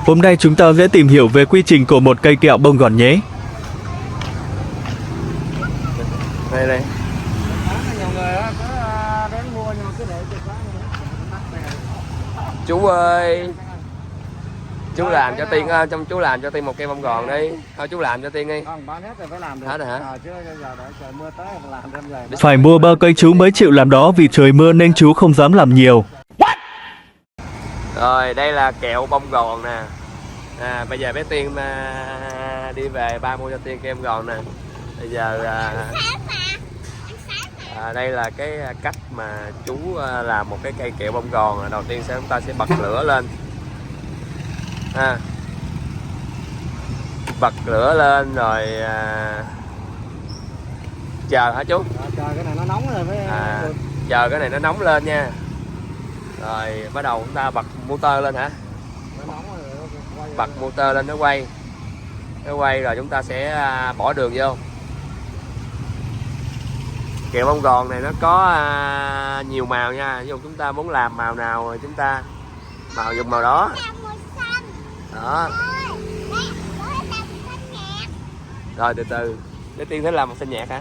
Hôm nay chúng ta sẽ tìm hiểu về quy trình của một cây kẹo bông gòn nhé. Đây đây. Nhiều người cứ đến mua nhưng mà cứ để cho quá Chú ơi, chú làm cho Tiên chú làm cho Tiên một cây bông gòn đi. Thôi chú làm cho Tiên đi. không bán hết rồi phải làm được. Hết rồi hả? Chứ giờ để trời mưa tới làm thêm về. Phải mua bao cây chú mới chịu làm đó vì trời mưa nên chú không dám làm nhiều. Rồi đây là kẹo bông gòn nè. Bây giờ bé Tiên đi về ba mua cho Tiên cây bông gòn nè. Bây giờ đây là cái cách mà chú làm một cái cây kẹo bông gòn. Đầu tiên chúng ta sẽ bật lửa lên, bật lửa lên rồi chờ hả chú? Chờ cái này nó nóng rồi mới chờ cái này nó nóng lên nha. Rồi bắt đầu chúng ta bật motor lên hả? nó nóng rồi quay Bật motor lên nó quay rồi chúng ta sẽ bỏ đường vô. Kẹo bông gòn này nó có nhiều màu nha, ví dụ chúng ta muốn làm màu nào rồi chúng ta dùng màu đó. Đó. Rồi từ từ, cái Tiên thích làm một xanh nhạt hả?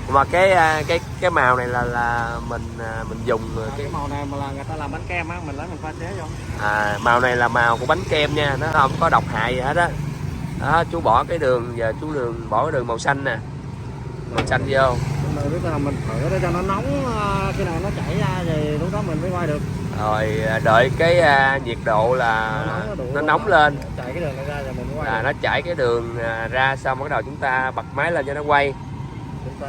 Mà cái màu này là mình dùng cái màu này mà là người ta làm bánh kem á, mình lấy mình pha chế vô. Màu này là màu của bánh kem nha, nó không có độc hại gì hết á. Đó, chú bỏ cái đường, giờ chú bỏ cái đường màu xanh nè, màu xanh vô. Biết là mình thử để cho nó nóng, khi nào nó chảy ra thì lúc đó mình mới quay được. Rồi đợi cái nhiệt độ là nó nóng lên, Chạy cái đường này ra rồi mình mới quay là được. nó chảy cái đường ra, xong bắt đầu chúng ta bật máy lên cho nó quay. Chúng ta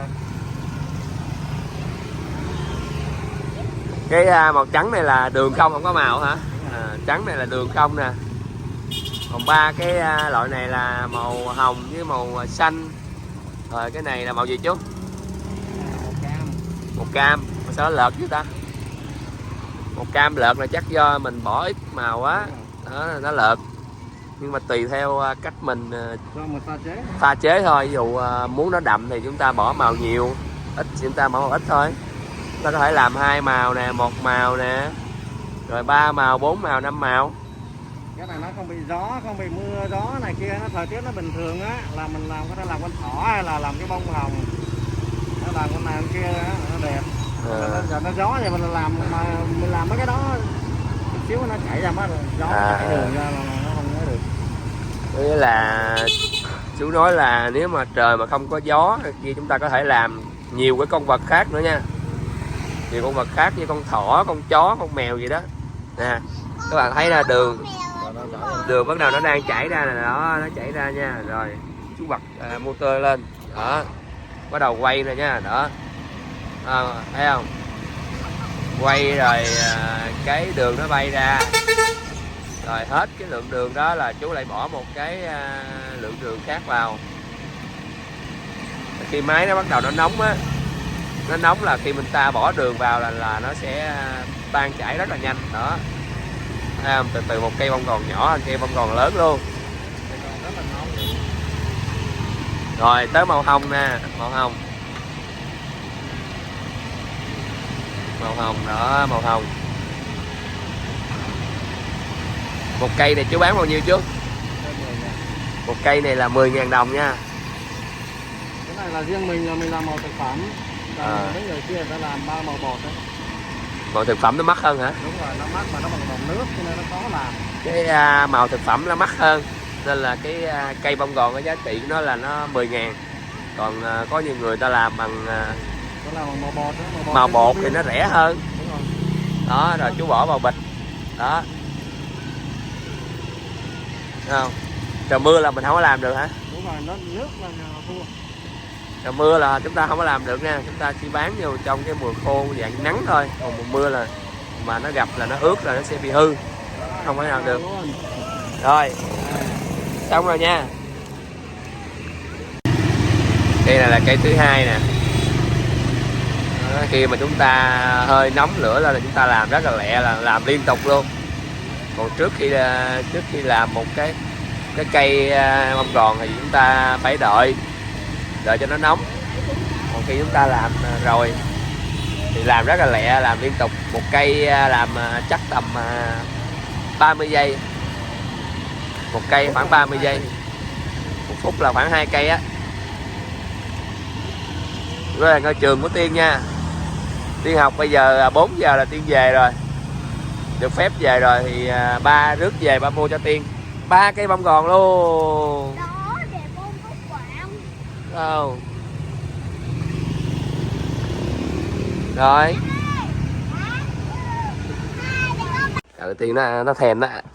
Cái màu trắng này là đường không có màu hả? Trắng này là đường không nè. Còn ba cái loại này là màu hồng với màu xanh. Rồi cái này là màu gì chú? màu cam. Màu cam. Mà sao nó lợt chứ ta? Màu cam lợt là chắc do mình bỏ ít màu á, đó nó lợt. Nhưng mà tùy theo cách mình pha chế thôi. Ví dụ muốn nó đậm thì chúng ta bỏ màu nhiều, ít thì chúng ta bỏ màu ít thôi. Chúng ta có thể làm 2 màu nè, 1 màu nè, rồi 3 màu, 4 màu, 5 màu. Cái này nó không bị gió, không bị mưa gió này kia, nó thời tiết nó bình thường á, là mình làm có thể làm con thỏ hay là làm cái bông hồng, nó làm con này con kia á, nó đẹp. Giờ nó gió thì mình làm, mà mình làm mấy cái đó một xíu nó chảy ra mất rồi, gió nó chảy đường ra là nó không có được. Nghĩa là chú nói là nếu mà trời mà không có gió kia chúng ta có thể làm nhiều cái con vật khác nữa nha, nhiều con vật khác như con thỏ, con chó, con mèo gì đó nè. Các bạn thấy là đường bắt đầu nó đang chảy ra nè, đó nó chảy ra nha. Rồi chú bật motor lên, đó bắt đầu quay rồi nha, đó thấy không, quay rồi cái đường nó bay ra, rồi hết cái lượng đường đó là chú lại bỏ một cái lượng đường khác vào. Khi máy nó bắt đầu nó nóng á, nó nóng là khi mình ta bỏ đường vào là nó sẽ tan chảy rất là nhanh. Đó thấy không? Từ từ một cây bông gòn nhỏ thành cây bông gòn lớn luôn. Rồi tới màu hồng nè, màu hồng đó, màu hồng. Một cây này chú bán bao nhiêu chú? Một cây này là 10.000 đồng nha. Cái này là riêng mình, là mình làm màu thực phẩm. Mấy người kia ta làm 3 màu bột đấy. Màu thực phẩm nó mắc hơn hả? Đúng rồi, nó mắc mà nó bằng đồng nước cho nên nó khó làm. Cái màu thực phẩm nó mắc hơn, nên là cái cây bông gòn cái giá trị của nó là nó 10.000. Còn có nhiều người ta làm bằng màu bột đó, màu bột thì nó rẻ hơn. Đúng rồi. Đó, rồi chú bỏ vào bịch. Đó. Thấy không? Trời mưa là mình không có làm được hả? Đúng rồi, nó nước là thua. Trời mưa là chúng ta không có làm được nha, chúng ta chỉ bán vô trong cái mùa khô dạng nắng thôi. Còn mùa mưa là mà nó gặp là nó ướt là nó sẽ bị hư, không thể làm được. Rồi xong rồi nha. Cây này là cây thứ hai nè. Đó, khi mà chúng ta hơi nóng lửa lên là chúng ta làm rất là lẹ, là làm liên tục luôn. Còn trước khi làm một cái cây bông gòn thì chúng ta phải đợi cho nó nóng. Còn khi chúng ta làm rồi thì làm rất là lẹ, làm liên tục. Một cây làm chắc tầm 30 giây. Một cây khoảng 30 giây. Một phút là khoảng 2 cây á. Đây là ngôi trường của Tiên nha. Tiên học bây giờ 4 giờ là Tiên về rồi. Được phép về rồi thì ba rước về ba mua cho Tiên 3 cây bông gòn luôn. Đó để bông có quạng. Đâu. Rồi. Tiên nó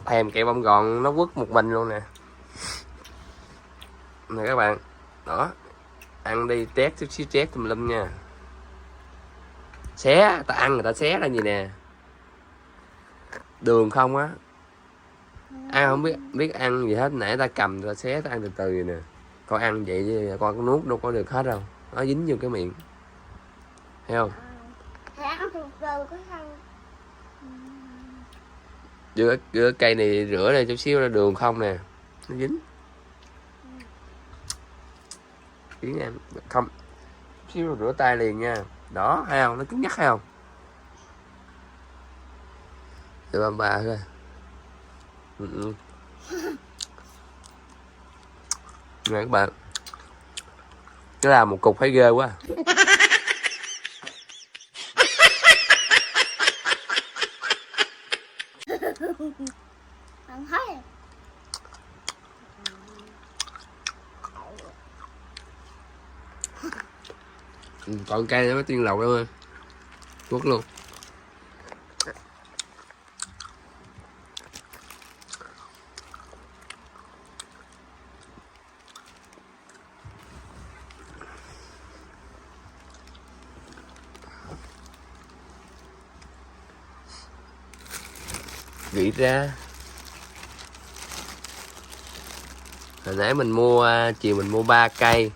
thèm cây bông gòn, nó quất một mình luôn nè. Nè các bạn. Đó. Ăn đi, tét chút xíu tét tùm lum nha. Xé, ta ăn người ta xé ra gì nè. Đường không á. Ăn không biết ăn gì hết, nãy ta cầm ta xé ta ăn từ từ vậy nè. Con ăn vậy chứ con có nuốt đâu có được hết đâu. Nó dính vô cái miệng. Thấy không? Ăn từ từ có sao? Giữa cây này rửa ra chút xíu ra đường không nè. Nó dính. Dính em không. Chút xíu rửa tay liền nha. Đó, thấy không? Nó cứng nhắc thấy không? Để ba thôi. Nè các bạn. Nó làm một cục thấy ghê quá. Ăn thấy. Còn cây nó mới Tiên lọc đâu ơi. Quất luôn. Nghĩ ra hồi nãy mình mua chiều mình mua 3 cây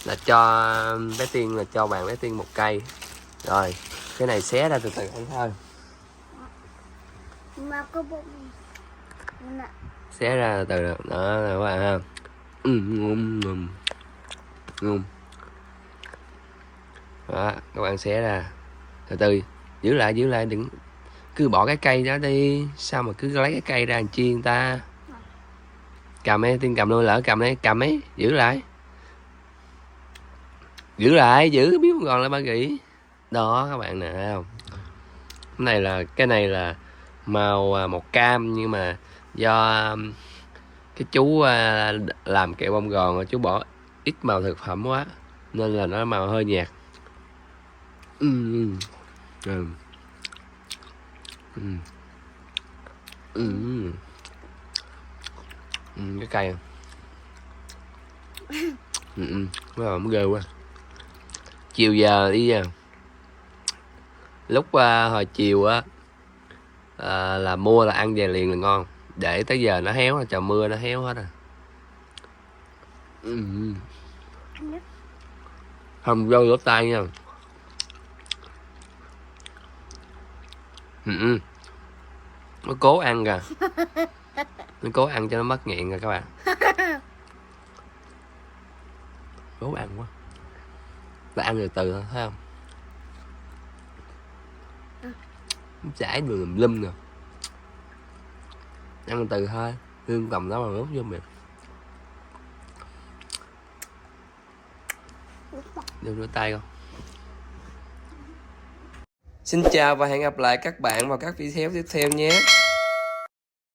là cho bé Tiên, là cho bạn bé Tiên 1 cây. Rồi cái này xé ra từ từ ăn thôi. Mà có bụng nè. Xé ra từ từ đó là các bạn ha. Ngon. Đó các bạn xé ra từ từ, giữ lại đừng cứ bỏ cái cây đó đi. Sao mà cứ lấy cái cây ra làm chi người ta. Cầm ấy, Tiên cầm luôn, lỡ cầm ấy, cầm ấy, giữ lại giữ cái miếng còn lại ba gỉ. Đó các bạn nè, thấy không? Cái này là màu màu cam, nhưng mà do cái chú làm kẹo bông gòn chú bỏ ít màu thực phẩm quá nên là nó màu hơi nhạt. Cái cây nó ghê quá. Chiều giờ đi nha. Lúc hồi chiều á là mua là ăn về liền là ngon. Để tới giờ nó héo, trời mưa nó héo hết rồi. Không vô rửa tay nha. Nó cố ăn kìa. Nó cố ăn cho nó mất nghiện rồi các bạn. Cố ăn quá. Là ăn từ từ thôi, thấy không? Nó chảy đường lum nè. Ăn từ từ thôi. Hương tầm đó mà rút vô miệng. Đừng rửa tay không? Xin chào và hẹn gặp lại các bạn vào các video tiếp theo nhé.